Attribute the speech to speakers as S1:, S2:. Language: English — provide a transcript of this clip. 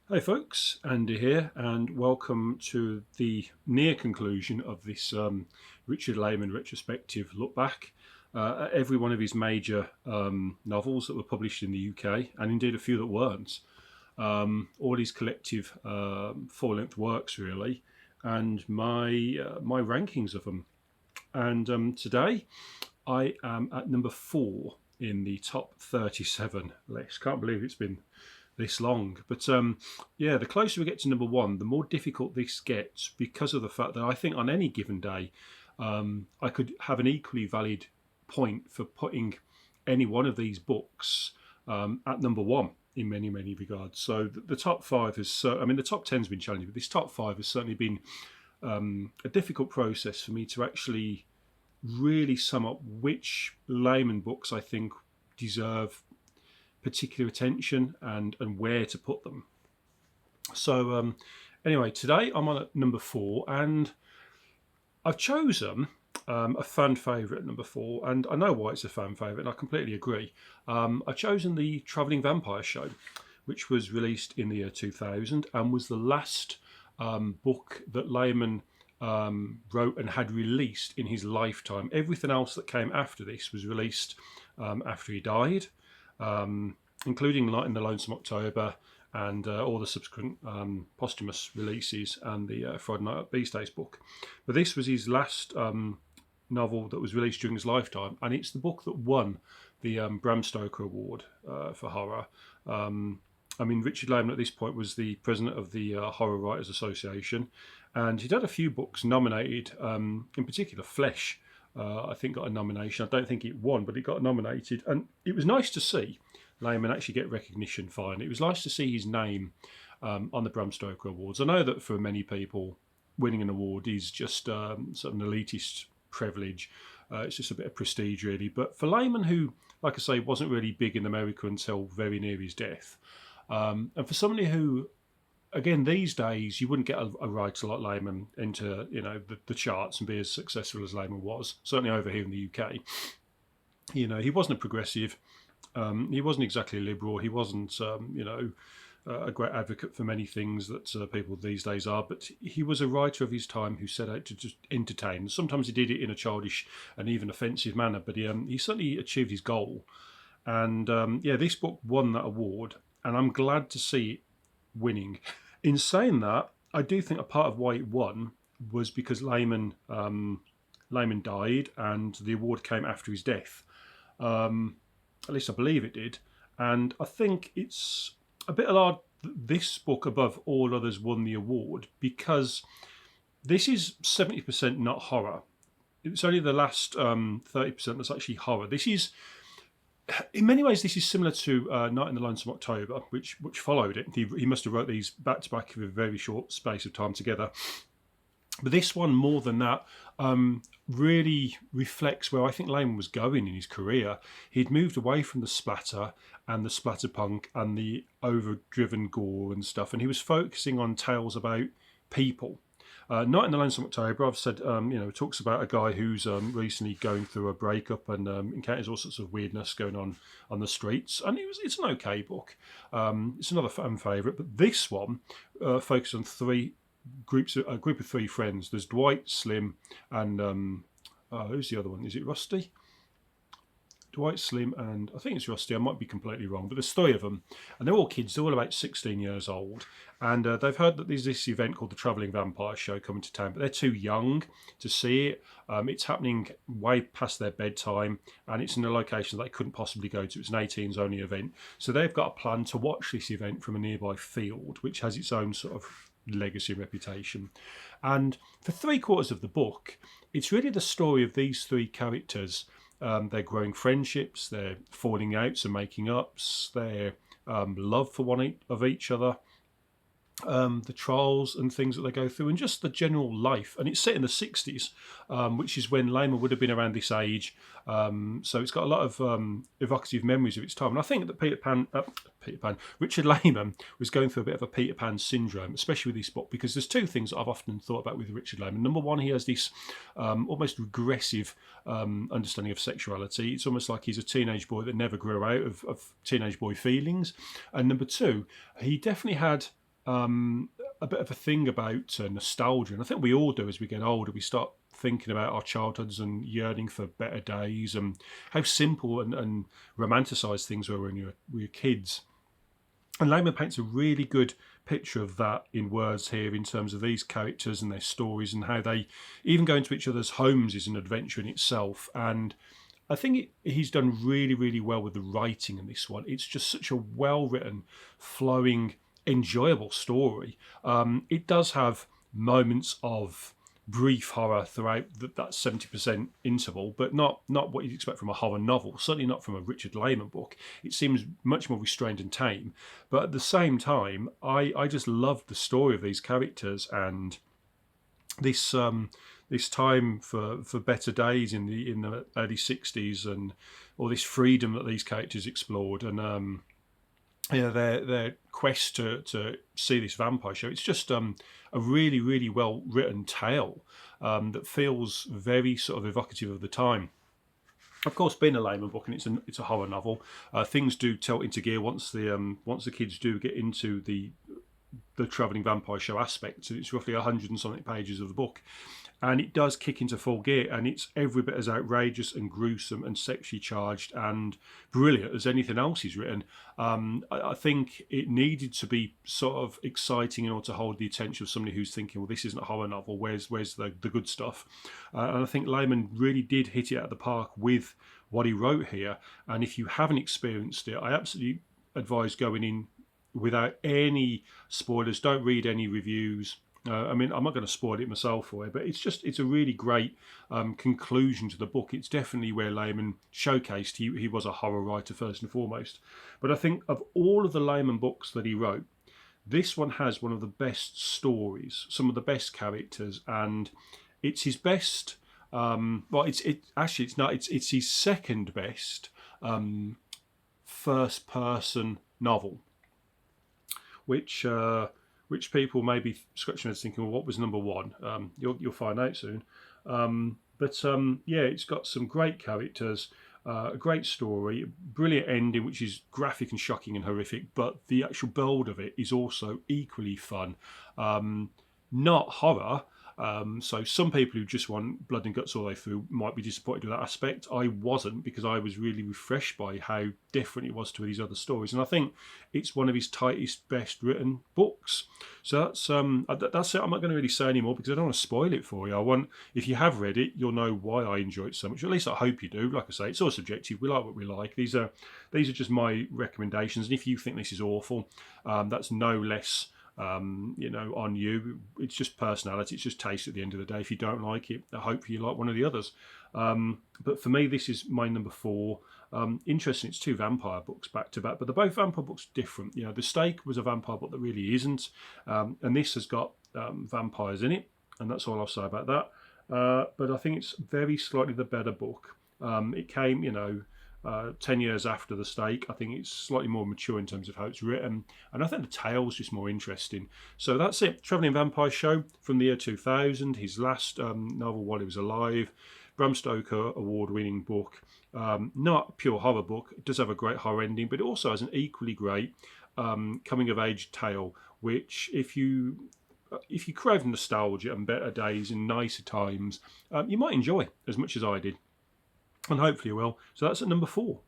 S1: Hey folks, Andy here, and welcome to the near conclusion of this Richard Lehman retrospective look back at every one of his major novels that were published in the UK, and indeed a few that weren't. All his collective full-length works, really, and my rankings of them. And today I am at number 4 in the top 37 list. Can't believe it's been this long. But yeah, the closer we get to number 1, the more difficult this gets because of the fact that I think on any given day, I could have an equally valid point for putting any one of these books at number 1 in many, many regards. So the top 5 is, I mean, the top 10's been challenging, but this top 5 has certainly been a difficult process for me to actually really sum up which Layman books I think deserve particular attention and where to put them. So anyway, today I'm on at number 4, and I've chosen a fan favourite at number 4, and I know why it's a fan favourite, and I completely agree. I've chosen the Travelling Vampire Show, which was released in the year 2000 and was the last book that Layman wrote and had released in his lifetime. Everything else that came after this was released after he died, including Light in the Lonesome October and all the subsequent posthumous releases and the Friday Night at Beastdays book. But this was his last novel that was released during his lifetime, and it's the book that won the Bram Stoker Award for horror. I mean, Richard Lehman at this point was the president of the Horror Writers Association, and he'd had a few books nominated, in particular Flesh. I think got a nomination. I don't think it won, but it got nominated, and it was nice to see Lehman actually get recognition finally. It was nice to see his name on the Bram Stoker Awards. I know that for many people, winning an award is just sort of an elitist privilege. It's just a bit of prestige, really. But for Lehman, who, like I say, wasn't really big in America until very near his death, and for somebody who, again, these days you wouldn't get a writer like Lehman into the charts and be as successful as Lehman was. Certainly over here in the UK, he wasn't a progressive. He wasn't exactly a liberal. He wasn't, a great advocate for many things that people these days are. But he was a writer of his time who set out to just entertain. Sometimes he did it in a childish and even offensive manner, but he certainly achieved his goal. And yeah, this book won that award, and I'm glad to see it winning. In saying that, I do think a part of why it won was because Lehman died, and the award came after his death. At least I believe it did. And I think it's a bit odd that this book, above all others, won the award, because this is 70% not horror. It's only the last 30% that's actually horror. This is, in many ways, this is similar to Night in the Lonesome October, which followed it. He must have wrote these back to back with a very short space of time together. But this one, more than that, really reflects where I think Lehman was going in his career. He'd moved away from the splatter and the splatterpunk and the overdriven gore and stuff, and he was focusing on tales about people. Night in the Lonesome October, I've said, talks about a guy who's recently going through a breakup and encounters all sorts of weirdness going on the streets. And it's an okay book. It's another fan favourite, but this one focuses on a group of 3 friends. There's Dwight, Slim, and who's the other one? Is it Rusty? Dwight, Slim, and I think it's Rusty. I might be completely wrong, but there's 3 of them, and they're all kids. They're all about 16 years old, and they've heard that there's this event called the Travelling Vampire Show coming to town, but they're too young to see it. It's happening way past their bedtime, and it's in a location that they couldn't possibly go to. It's an 18s only event, so they've got a plan to watch this event from a nearby field, which has its own sort of legacy reputation. And for 3/4 of the book, it's really the story of these 3 characters, their growing friendships, their falling outs and making ups, their love for one of each other, the trials and things that they go through, and just the general life. And it's set in the 60s, which is when Lehman would have been around this age. So it's got a lot of evocative memories of its time. And I think that Richard Lehman was going through a bit of a Peter Pan syndrome, especially with this book, because there's 2 things that I've often thought about with Richard Lehman. Number one, he has this almost regressive understanding of sexuality. It's almost like he's a teenage boy that never grew out of teenage boy feelings. And number 2, he definitely had a bit of a thing about nostalgia, and I think we all do as we get older. We start thinking about our childhoods and yearning for better days, and how simple and romanticised things were when we were kids. And Layman paints a really good picture of that in words here, in terms of these characters and their stories, and how they even go into each other's homes is an adventure in itself. And I think he's done really, really well with the writing in this one. It's just such a well written, flowing, enjoyable story. It does have moments of brief horror throughout that 70% interval, but not what you'd expect from a horror novel, certainly not from a Richard Layman book. It seems much more restrained and tame. But at the same time, I just loved the story of these characters, and this this time for better days in the early 60s, and all this freedom that these characters explored, and their quest to see this vampire show. It's just a really, really well written tale that feels very sort of evocative of the time. Of course, being a Layman book, and it's a horror novel, things do tilt into gear once the kids do get into the travelling vampire show aspect. It's roughly 100 and something pages of the book, and it does kick into full gear, and it's every bit as outrageous and gruesome and sexually charged and brilliant as anything else he's written. I think it needed to be sort of exciting in order to hold the attention of somebody who's thinking, well, this isn't a horror novel, where's the good stuff? And I think Layman really did hit it out of the park with what he wrote here. And if you haven't experienced it, I absolutely advise going in without any spoilers. Don't read any reviews. I mean, I'm not going to spoil it myself for you, but it's a really great conclusion to the book. It's definitely where Layman showcased he was a horror writer first and foremost. But I think of all of the Layman books that he wrote, this one has one of the best stories, some of the best characters, and it's his best. It's his second best first person novel, which people may be scratching their heads thinking, well, what was number one? You'll find out soon. It's got some great characters, a great story, brilliant ending, which is graphic and shocking and horrific, but the actual build of it is also equally fun. Not horror. So some people who just want blood and guts all the way through might be disappointed with that aspect. I wasn't, because I was really refreshed by how different it was to these other stories, and I think it's one of his tightest, best written books. So that's it. I'm not going to really say any more because I don't want to spoil it for you. If you have read it, you'll know why I enjoy it so much. At least I hope you do. Like I say, it's all subjective. We like what we like. These are just my recommendations, and if you think this is awful, that's no less on you. It's just personality, it's just taste at the end of the day. If you don't like it, I hope you like one of the others. But for me, this is my number 4. Interesting, it's 2 vampire books back to back, but they're both vampire books different. The Stake was a vampire book that really isn't, and this has got vampires in it, and that's all I'll say about that. But I think it's very slightly the better book. It came 10 years after The Stake. I think it's slightly more mature in terms of how it's written, and I think the tale's just more interesting. So that's it. Travelling Vampire Show from the year 2000, his last novel while he was alive. Bram Stoker award-winning book. Not a pure horror book. It does have a great horror ending, but it also has an equally great coming-of-age tale, which if you crave nostalgia and better days and nicer times, you might enjoy as much as I did. And hopefully you will. So that's at number 4.